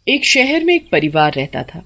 एक शहर में एक परिवार रहता था।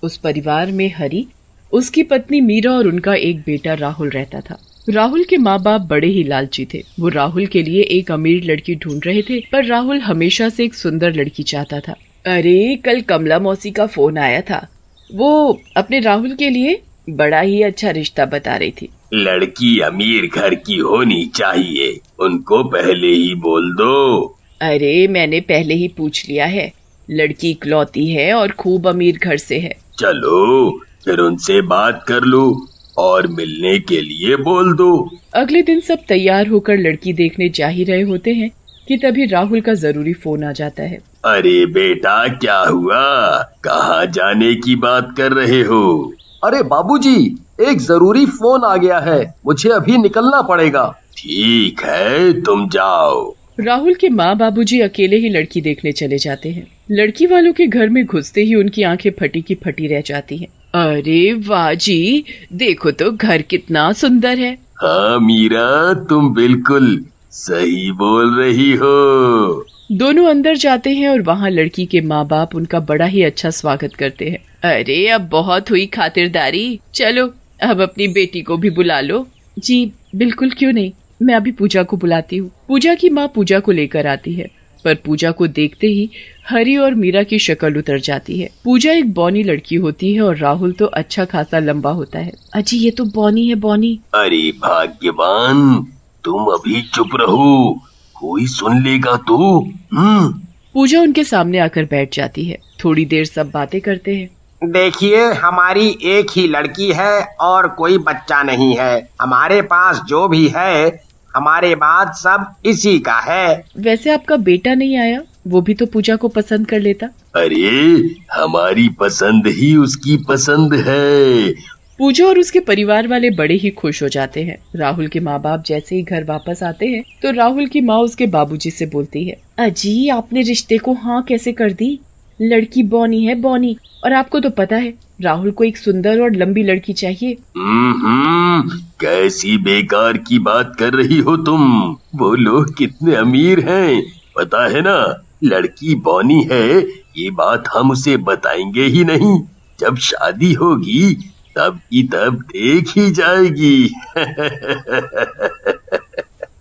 उस परिवार में हरी, उसकी पत्नी मीरा और उनका एक बेटा राहुल रहता था। राहुल के माँ बाप बड़े ही लालची थे। वो राहुल के लिए एक अमीर लड़की ढूंढ रहे थे, पर राहुल हमेशा से एक सुंदर लड़की चाहता था। अरे कल कमला मौसी का फोन आया था। वो अपने राहुल के लिए बड़ा ही अच्छा रिश्ता बता रही थी। लड़की अमीर घर की होनी चाहिए, उनको पहले ही बोल दो। अरे मैंने पहले ही पूछ लिया है, लड़की इकलौती है और खूब अमीर घर से है। चलो फिर उनसे बात कर लो और मिलने के लिए बोल दो। अगले दिन सब तैयार होकर लड़की देखने जा ही रहे होते हैं कि तभी राहुल का जरूरी फोन आ जाता है। अरे बेटा क्या हुआ, कहाँ जाने की बात कर रहे हो? अरे बाबूजी, एक जरूरी फोन आ गया है, मुझे अभी निकलना पड़ेगा। ठीक है तुम जाओ। राहुल के माँ बाबूजी अकेले ही लड़की देखने चले जाते हैं। लड़की वालों के घर में घुसते ही उनकी आंखें फटी की फटी रह जाती हैं। अरे वाह जी, देखो तो घर कितना सुंदर है। हाँ मीरा, तुम बिल्कुल सही बोल रही हो। दोनों अंदर जाते हैं और वहाँ लड़की के माँ बाप उनका बड़ा ही अच्छा स्वागत करते हैं। अरे अब बहुत हुई खातिरदारी, चलो अब अपनी बेटी को भी बुला लो। जी बिल्कुल, क्यों नहीं, मैं अभी पूजा को बुलाती हूँ। पूजा की माँ पूजा को लेकर आती है, पर पूजा को देखते ही हरी और मीरा की शक्ल उतर जाती है। पूजा एक बौनी लड़की होती है और राहुल तो अच्छा खासा लंबा होता है। अजी ये तो बौनी है, बौनी। अरे भाग्यवान, तुम अभी चुप रहो, कोई सुन लेगा तो। पूजा उनके सामने आकर बैठ जाती है। थोड़ी देर सब बातें करते हैं। देखिए, हमारी एक ही लड़की है और कोई बच्चा नहीं है। हमारे पास जो भी है हमारे बाद सब इसी का है। वैसे आपका बेटा नहीं आया, वो भी तो पूजा को पसंद कर लेता। अरे हमारी पसंद ही उसकी पसंद है। पूजा और उसके परिवार वाले बड़े ही खुश हो जाते हैं। राहुल के माँ बाप जैसे ही घर वापस आते हैं तो राहुल की माँ उसके बाबूजी से बोलती है, अजी आपने रिश्ते को हाँ कैसे कर दी? लड़की बौनी है, बौनी, और आपको तो पता है राहुल को एक सुंदर और लंबी लड़की चाहिए। कैसी बेकार की बात कर रही हो तुम? वो लोग कितने अमीर हैं, पता है ना? लड़की बौनी है ये बात हम उसे बताएंगे ही नहीं। जब शादी होगी तब की तब देख ही जाएगी।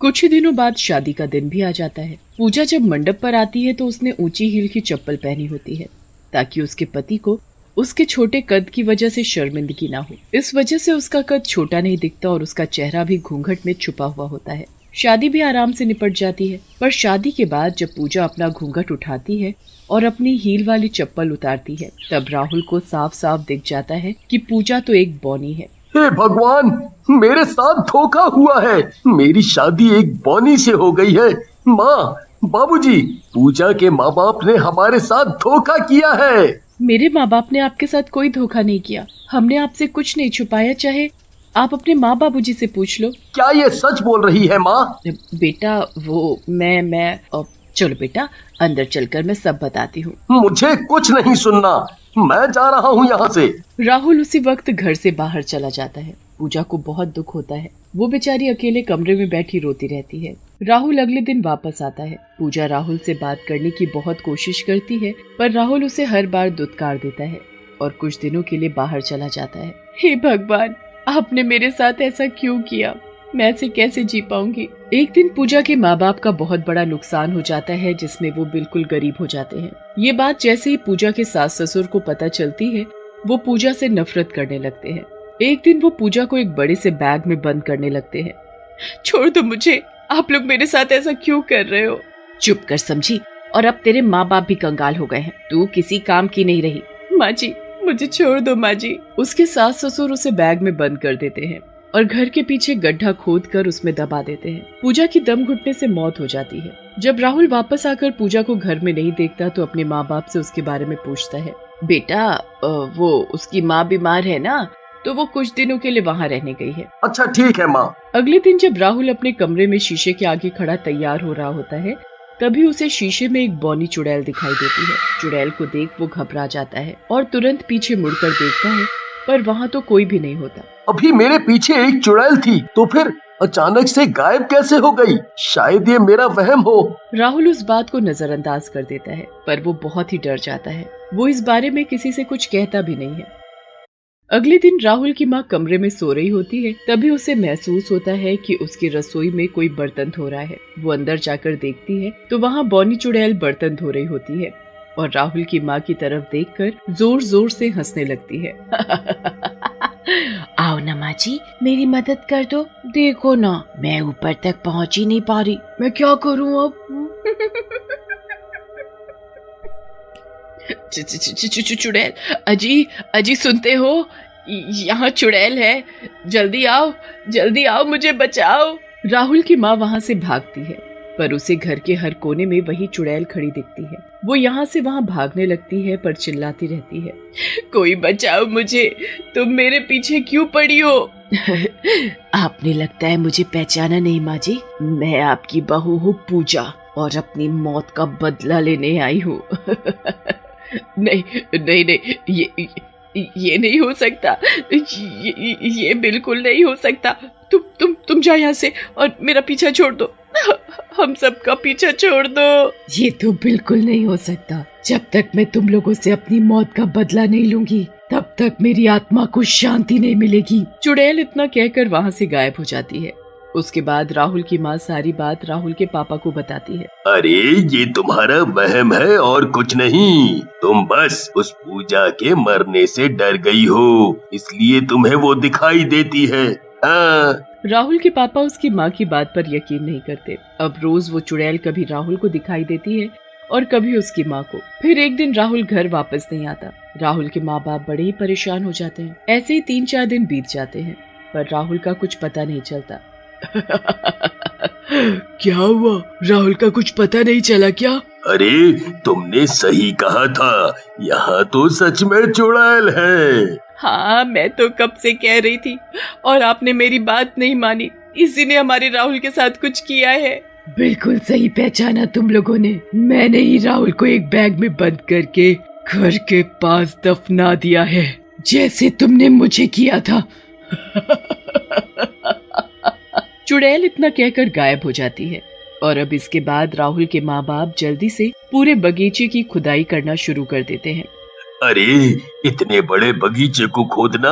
कुछ ही दिनों बाद शादी का दिन भी आ जाता है। पूजा जब मंडप पर आती है तो उसने ऊंची हील की चप्पल पहनी होती है ताकि उसके पति को उसके छोटे कद की वजह से शर्मिंदगी ना हो। इस वजह से उसका कद छोटा नहीं दिखता और उसका चेहरा भी घूंघट में छुपा हुआ होता है। शादी भी आराम से निपट जाती है। पर शादी के बाद जब पूजा अपना घूंघट उठाती है और अपनी हील वाली चप्पल उतारती है, तब राहुल को साफ साफ दिख जाता है कि पूजा तो एक बौनी है। हे भगवान, मेरे साथ धोखा हुआ है। मेरी शादी एक बौनी से हो गई है। माँ, बाबूजी, पूजा के माँ बाप ने हमारे साथ धोखा किया है। मेरे माँ बाप ने आपके साथ कोई धोखा नहीं किया। हमने आपसे कुछ नहीं छुपाया, चाहे आप अपने माँ बाबूजी से पूछ लो। क्या ये सच बोल रही है माँ? बेटा वो मैं चलो बेटा, अंदर चलकर मैं सब बताती हूँ। मुझे कुछ नहीं सुनना, मैं जा रहा हूँ यहाँ से। राहुल उसी वक्त घर से बाहर चला जाता है। पूजा को बहुत दुख होता है। वो बेचारी अकेले कमरे में बैठी रोती रहती है। राहुल अगले दिन वापस आता है। पूजा राहुल से बात करने की बहुत कोशिश करती है, पर राहुल उसे हर बार दुत्कार देता है और कुछ दिनों के लिए बाहर चला जाता है। हे भगवान, आपने मेरे साथ ऐसा क्यों किया? मैं ऐसे कैसे जी पाऊंगी? एक दिन पूजा के माँ बाप का बहुत बड़ा नुकसान हो जाता है, जिसमें वो बिल्कुल गरीब हो जाते हैं। ये बात जैसे ही पूजा के सास ससुर को पता चलती है, वो पूजा से नफरत करने लगते हैं। एक दिन वो पूजा को एक बड़े से बैग में बंद करने लगते हैं। छोड़ दो मुझे, आप लोग मेरे साथ ऐसा क्यों कर रहे हो? चुप कर समझी, और अब तेरे माँ बाप भी कंगाल हो गए हैं। तू किसी काम की नहीं रही। माँ जी मुझे छोड़ दो माँ जी। उसके सास ससुर उसे बैग में बंद कर देते हैं और घर के पीछे गड्ढा खोद कर उसमें दबा देते हैं। पूजा की दम घुटने से मौत हो जाती है। जब राहुल वापस आकर पूजा को घर में नहीं देखता तो अपने माँ बाप से उसके बारे में पूछता है। बेटा वो उसकी माँ बीमार है ना, तो वो कुछ दिनों के लिए वहाँ रहने गई है। अच्छा ठीक है माँ। अगले दिन जब राहुल अपने कमरे में शीशे के आगे खड़ा तैयार हो रहा होता है, तभी उसे शीशे में एक बौनी चुड़ैल दिखाई देती है। चुड़ैल को देख वो घबरा जाता है और तुरंत पीछे मुड़कर देखता है, पर वहाँ तो कोई भी नहीं होता। अभी मेरे पीछे एक चुड़ैल थी, तो फिर अचानक से गायब कैसे हो गई? शायद ये मेरा वहम हो। राहुल उस बात को नजरअंदाज कर देता है, पर वो बहुत ही डर जाता है। वो इस बारे में किसी से कुछ कहता भी नहीं है। अगले दिन राहुल की माँ कमरे में सो रही होती है, तभी उसे महसूस होता है कि उसकी रसोई में कोई बर्तन धो रहा है। वो अंदर जाकर देखती है तो वहाँ बॉनी चुड़ैल बर्तन धो रही होती है और राहुल की माँ की तरफ देखकर जोर जोर से हंसने लगती है। आओ ना माँ जी, मेरी मदद कर दो। देखो ना, मैं ऊपर तक पहुँच ही नहीं पा रही। मैं क्या करूँ अब? चुड़ैल, अजी अजी सुनते हो? यहाँ चुड़ैल है, जल्दी आओ, मुझे बचाओ। राहुल की माँ वहाँ से भागती है, पर उसे घर के हर कोने में वही चुड़ैल खड़ी दिखती है। वो यहाँ से वहाँ भागने लगती है पर चिल्लाती रहती है, कोई बचाओ मुझे, तुम मेरे पीछे क्यों पड़ी हो? आपने लगता है मुझे पहचाना नहीं माँ जी। मैं आपकी बहू हूँ पूजा और अपनी मौत का बदला लेने आई हूँ। नहीं, ये नहीं हो सकता, ये बिल्कुल नहीं हो सकता। तुम जाओ यहाँ से और मेरा पीछा छोड़ दो, हम सबका पीछा छोड़ दो। ये तो बिल्कुल नहीं हो सकता। जब तक मैं तुम लोगों से अपनी मौत का बदला नहीं लूंगी, तब तक मेरी आत्मा को शांति नहीं मिलेगी। चुड़ैल इतना कहकर वहाँ से गायब हो जाती है। उसके बाद राहुल की माँ सारी बात राहुल के पापा को बताती है। अरे ये तुम्हारा वहम है और कुछ नहीं, तुम बस उस पूजा के मरने से डर गई हो, इसलिए तुम्हें वो दिखाई देती है। हाँ। राहुल के पापा उसकी माँ की बात पर यकीन नहीं करते। अब रोज वो चुड़ैल कभी राहुल को दिखाई देती है और कभी उसकी माँ को। फिर एक दिन राहुल घर वापस नहीं आता। राहुल के माँ बाप बड़े ही परेशान हो जाते हैं। ऐसे ही 3-4 दिन बीत जाते हैं पर राहुल का कुछ पता नहीं चलता। क्या हुआ? राहुल का कुछ पता नहीं चला क्या? अरे तुमने सही कहा था, यहाँ तो सच में चुड़ैल है। हाँ, मैं तो कब से कह रही थी और आपने मेरी बात नहीं मानी। इसी ने हमारे राहुल के साथ कुछ किया है। बिल्कुल सही पहचाना तुम लोगों ने। मैंने ही राहुल को एक बैग में बंद करके घर के पास दफना दिया है, जैसे तुमने मुझे किया था। चुड़ैल इतना कहकर गायब हो जाती है और अब इसके बाद राहुल के माँ बाप जल्दी से पूरे बगीचे की खुदाई करना शुरू कर देते हैं। अरे इतने बड़े बगीचे को खोदना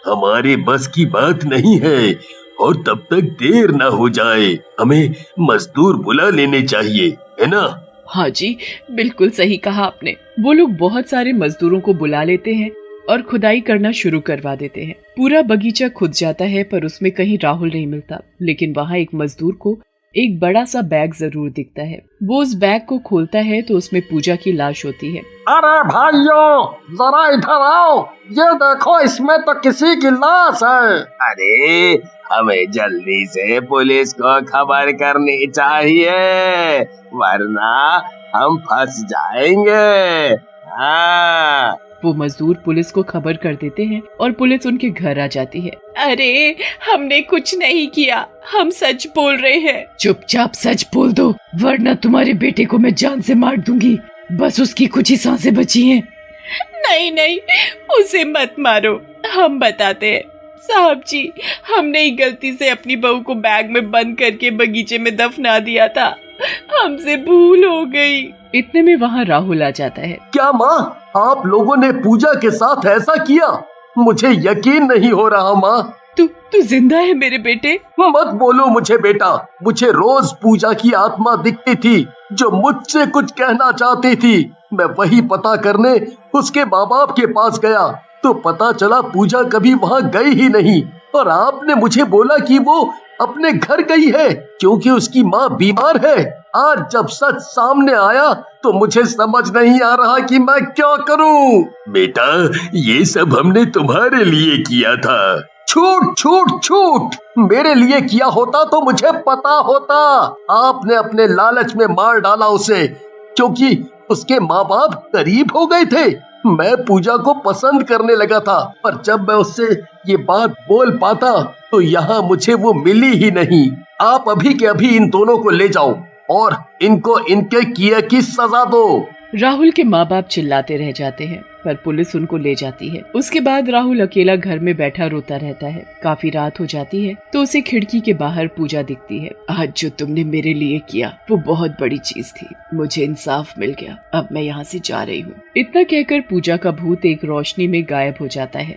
हमारे बस की बात नहीं है, और तब तक देर ना हो जाए, हमें मजदूर बुला लेने चाहिए, है ना? हाँ जी, बिल्कुल सही कहा आपने। वो लोग बहुत सारे मजदूरों को बुला लेते हैं और खुदाई करना शुरू करवा देते हैं। पूरा बगीचा खुद जाता है पर उसमें कहीं राहुल नहीं मिलता, लेकिन वहाँ एक मजदूर को एक बड़ा सा बैग जरूर दिखता है। वो उस बैग को खोलता है तो उसमें पूजा की लाश होती है। अरे भाइयों, जरा इधर आओ, ये देखो, इसमें तो किसी की लाश है। अरे हमें जल्दी से पुलिस को खबर करनी चाहिए, वरना हम फंस जाएंगे। हाँ। वो मजदूर पुलिस को खबर कर देते हैं और पुलिस उनके घर आ जाती है। अरे हमने कुछ नहीं किया, हम सच बोल रहे हैं। चुपचाप सच बोल दो, वरना तुम्हारे बेटे को मैं जान से मार दूंगी। बस उसकी कुछ ही सांसें बची हैं। नहीं, उसे मत मारो, हम बताते हैं। साहब जी, हमने ही गलती से अपनी बहू को बैग में बंद करके बगीचे में दफना दिया था, हमसे भूल हो गई। इतने में वहाँ राहुल आ जाता है। क्या माँ, आप लोगों ने पूजा के साथ ऐसा किया? मुझे यकीन नहीं हो रहा माँ। तू जिंदा है मेरे बेटे? मत बोलो मुझे बेटा, मुझे रोज पूजा की आत्मा दिखती थी जो मुझसे कुछ कहना चाहती थी। मैं वही पता करने उसके माँ बाप के पास गया तो पता चला पूजा कभी वहाँ गई ही नहीं, और आपने मुझे बोला कि वो अपने घर गई है क्योंकि उसकी माँ बीमार है। आज जब सच सामने आया तो मुझे समझ नहीं आ रहा कि मैं क्या करूं। बेटा, ये सब हमने तुम्हारे लिए किया था। छूट, मेरे लिए किया होता तो मुझे पता होता। आपने अपने लालच में मार डाला उसे, क्योंकि उसके माँ बाप गरीब हो गए थे। मैं पूजा को पसंद करने लगा था, पर जब मैं उससे ये बात बोल पाता तो यहाँ मुझे वो मिली ही नहीं। आप अभी के अभी इन दोनों को ले जाओ और इनको इनके किए की सजा दो। राहुल के माँ बाप चिल्लाते रह जाते हैं, पर पुलिस उनको ले जाती है। उसके बाद राहुल अकेला घर में बैठा रोता रहता है। काफी रात हो जाती है तो उसे खिड़की के बाहर पूजा दिखती है। आज जो तुमने मेरे लिए किया वो बहुत बड़ी चीज थी, मुझे इंसाफ मिल गया, अब मैं यहाँ से जा रही हूँ। इतना कहकर पूजा का भूत एक रोशनी में गायब हो जाता है।